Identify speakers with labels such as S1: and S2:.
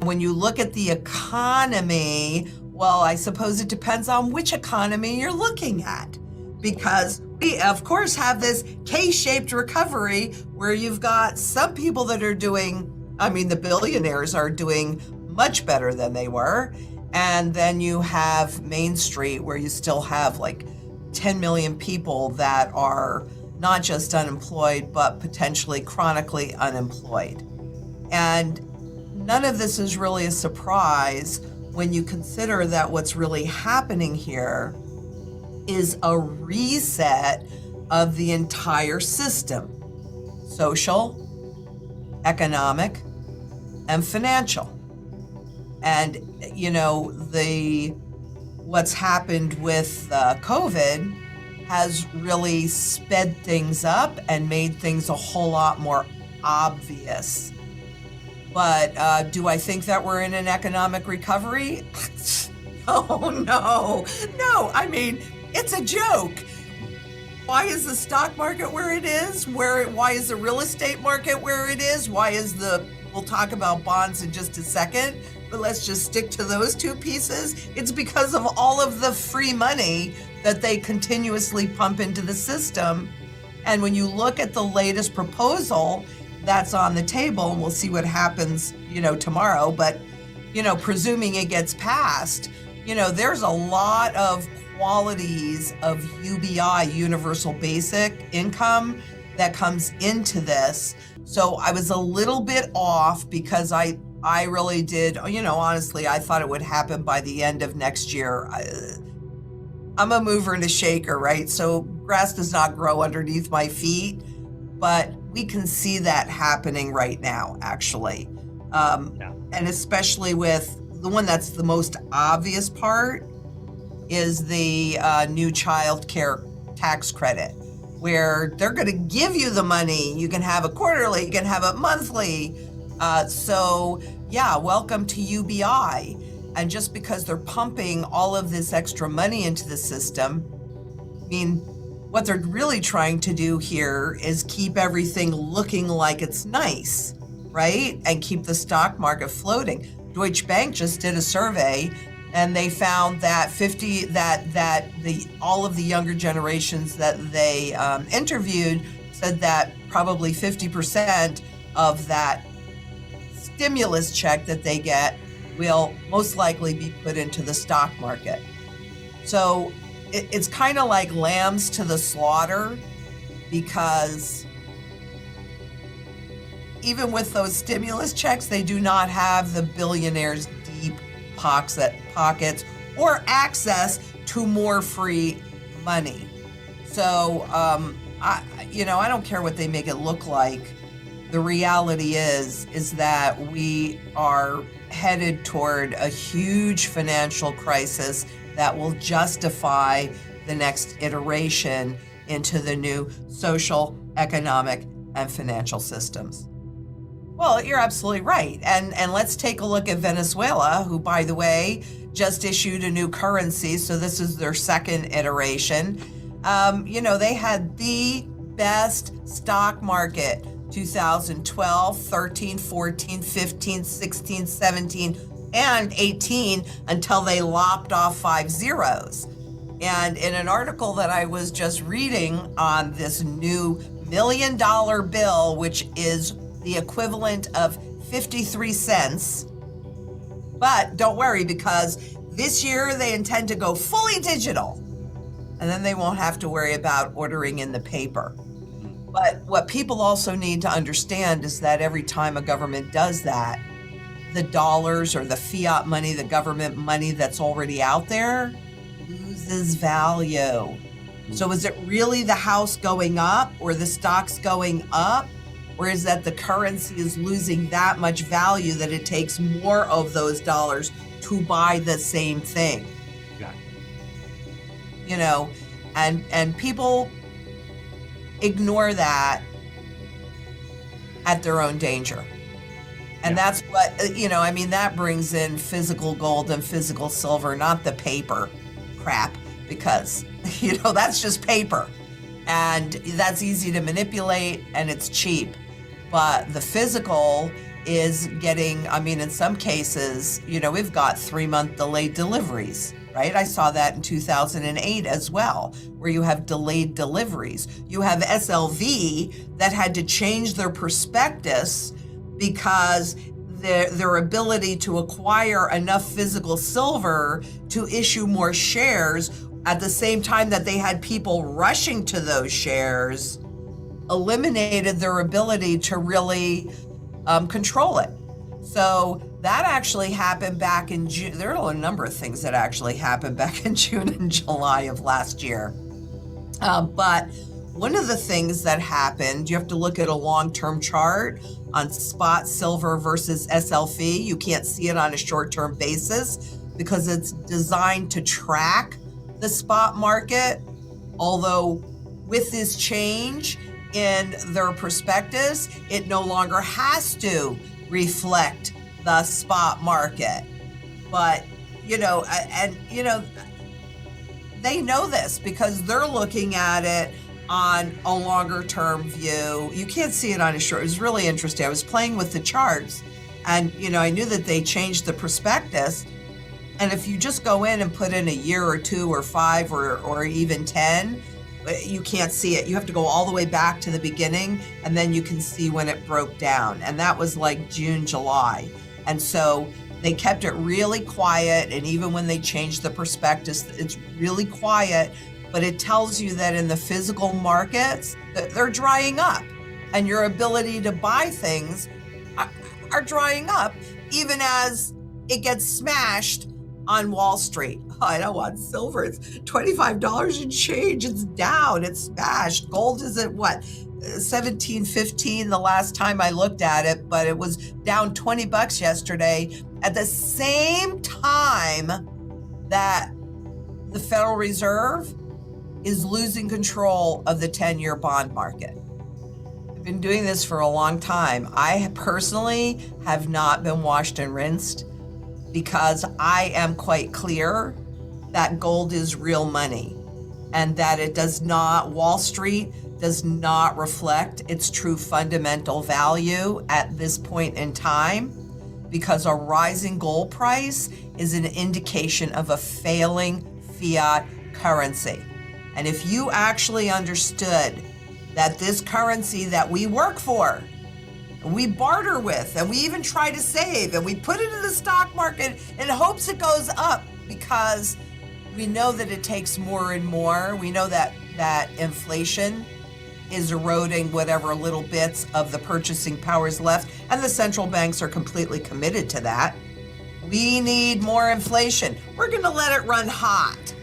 S1: when you look at the economy, well, I suppose it depends on which economy you're looking at, because we, of course, have this K-shaped recovery where you've got some people that are doing, the billionaires are doing much better than they were. And then you have Main Street where you still have like 10 million people that are not just unemployed, but potentially chronically unemployed. And none of this is really a surprise when you consider that what's really happening here is a reset of the entire system, social, economic, and financial. And, what's happened with COVID has really sped things up and made things a whole lot more obvious. But do I think that we're in an economic recovery? Oh, no. It's a joke. Why is the stock market where it is? Why is the real estate market where it is? We'll talk about bonds in just a second, but let's just stick to those two pieces. It's because of all of the free money that they continuously pump into the system. And when you look at the latest proposal that's on the table, and we'll see what happens, tomorrow, but, presuming it gets passed, there's a lot of qualities of UBI, universal basic income, that comes into this. So I was a little bit off because I really did, honestly, I thought it would happen by the end of next year. I'm a mover and a shaker, right? So grass does not grow underneath my feet, but we can see that happening right now, actually. And especially with the one that's the most obvious part is the new child care tax credit, where they're going to give you the money. You can have it quarterly, you can have it monthly. Welcome to UBI. And just because they're pumping all of this extra money into the system, what they're really trying to do here is keep everything looking like it's nice, right? And keep the stock market floating. Deutsche Bank just did a survey, and they found that all of the younger generations that they interviewed said that probably 50% of that stimulus check that they get will most likely be put into the stock market. So it's kind of like lambs to the slaughter, because even with those stimulus checks, they do not have the billionaires' deep pockets or access to more free money. So, I don't care what they make it look like. The reality is that we are headed toward a huge financial crisis that will justify the next iteration into the new social, economic, and financial systems. Well, you're absolutely right. And let's take a look at Venezuela, who, by the way, just issued a new currency. So this is their second iteration. They had the best stock market 2012, 13, 14, 15, 16, 17, and 18 until they lopped off 5 zeros. And in an article that I was just reading on this new $1 million bill, which is the equivalent of 53 cents. But don't worry, because this year they intend to go fully digital, and then they won't have to worry about ordering in the paper. But what people also need to understand is that every time a government does that, the dollars or the fiat money, the government money that's already out there, loses value. So is it really the house going up or the stocks going up? Or is that the currency is losing that much value that it takes more of those dollars to buy the same thing?
S2: Yeah.
S1: And people ignore that at their own danger. And that's what, that brings in physical gold and physical silver, not the paper crap, because, that's just paper. And that's easy to manipulate and it's cheap. But the physical is getting, I mean, in some cases, we've got 3-month delayed deliveries, right? I saw that in 2008 as well, where you have delayed deliveries. You have SLV that had to change their prospectus because their ability to acquire enough physical silver to issue more shares at the same time that they had people rushing to those shares eliminated their ability to really control it. So that actually happened back in June. There are a number of things that actually happened back in June and July of last year. But one of the things that happened, you have to look at a long-term chart on spot silver versus SLV. You can't see it on a short-term basis because it's designed to track the spot market. Although with this change in their prospectus, it no longer has to reflect the spot market. But, they know this because they're looking at it on a longer term view. You can't see it on a short. It was really interesting. I was playing with the charts and, I knew that they changed the prospectus. And if you just go in and put in a year or 2 or 5 or even 10, you can't see it. You have to go all the way back to the beginning and then you can see when it broke down. And that was like June, July. And so they kept it really quiet. And even when they changed the prospectus, it's really quiet, but it tells you that in the physical markets, they're drying up and your ability to buy things are drying up, even as it gets smashed on Wall Street. Oh, I don't want silver. It's $25 and change. It's down. It's smashed. Gold is at what? 17.15 the last time I looked at it, but it was down $20 yesterday at the same time that the Federal Reserve is losing control of the 10-year bond market. I've been doing this for a long time. I personally have not been washed and rinsed because I am quite clear that gold is real money and that it does not, Wall Street does not reflect its true fundamental value at this point in time, because a rising gold price is an indication of a failing fiat currency. And if you actually understood that this currency that we work for, and we barter with, and we even try to save, and we put it in the stock market in hopes it goes up, because we know that it takes more and more. We know that inflation is eroding whatever little bits of the purchasing power is left, and the central banks are completely committed to that. We need more inflation. We're going to let it run hot.